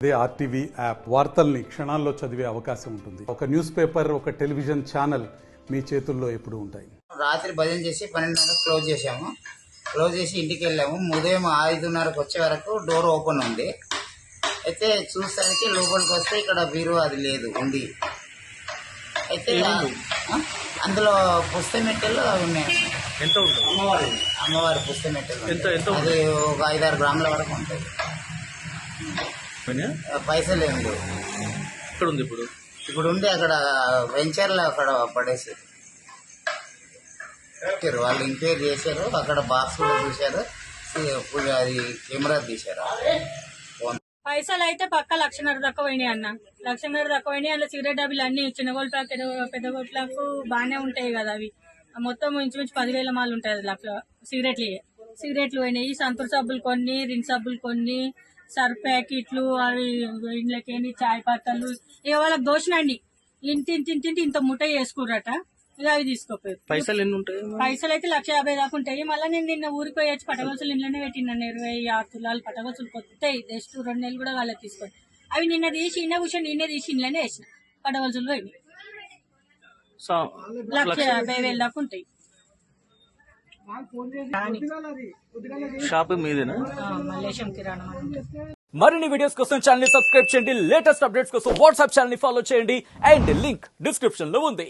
అదే RTV app వార్తల్ని క్షణాల్లో చదివే అవకాశం ఉంటుంది. ఒక న్యూస్ పేపర్, ఒక టెలివిజన్ ఛానల్ మీ చేతుల్లో ఎప్పుడు ఉంటాయి. రాత్రి భజన చేసి 12:30 క్లోజ్ చేసాము. క్లోజ్ చేసి ఇంటికి వెళ్ళాము. ఉదయం 5:30కు వచ్చే వరకు డోర్ ఓపెన్ ఉంది. అయితే చూసానికి లోపలికి వస్తే ఇక్కడ బీరువా అది లేదు, ఉంది. అయితే అందులో పుస్తమెట్టెలు ఉన్నాయి. ఎంత ఉంటుంది? అమ్మవారి పుస్తమెట్టెలు ఎంత అది ఒక 5-6 గ్రాముల వరకు ఉంటుంది. పైసలు ఏం లేవు. ఇక్కడ ఉంది ఇప్పుడు ఉండి అక్కడ వెంచర్లో అక్కడ పడేసి వాళ్ళు ఎంక్వైరీ చేశారు. అక్కడ బాక్స్ కూడా చూశారు, అది కెమెరా తీశారు. పైసలు అయితే పక్క 1,00,000 దాకా పోయినాయి అన్న. 1,00,000 దాకా పోయినాయి. అందులో సిగరెట్ డబ్బులు అన్ని చిన్న గోల్పాకు పెద్ద గోల్పాకు బాగానే ఉంటాయి కదా, అవి మొత్తం ఇంచుమించు 10,000 మాలు ఉంటాయి. అది సిగరెట్లు పోయినాయి. సంతూర్ సబ్బులు కొన్ని, రిన్ సబ్బులు కొన్ని, సర్ఫ్ ప్యాకెట్లు, అవి ఇంట్లోకి చాయ్ పత్తలు, ఇక వాళ్ళకి దోషనండి. ఇంత ముఠ చేసుకుర్రట. ఇక అవి తీసుకోపోయారు. పైసలు ఎన్ని ఉంటాయి? పైసలు అయితే 1,50,000 దాకా ఉంటాయి. మళ్ళీ నేను నిన్న ఊరికి పోయి వచ్చి పటగొలుసులు ఇంట్లోనే పెట్టినాను. 26 తులాలు పటగొలుసులు కొత్తాయి. జస్ట్ 2 నెలలు కూడా వాళ్ళకి తీసుకొని అవి నిన్న తీసి నిన్నే తీసి ఇంట్లోనే వేసిన పటగొలుసులు పోయి 1,50,000 దాకా ఉంటాయి. షాప్ మీదేనా? మల్లేశం కిరాణం అని ఉంటుంది. మరిన్ని వీడియోస్ కోసం ఛానల్ ని సబ్స్క్రైబ్ చేయండి. లేటెస్ట్ అప్డేట్స్ కోసం వాట్సాప్ ఛానల్ ని ఫాలో చేయండి. అండ్ లింక్ డిస్క్రిప్షన్ లో ఉంది.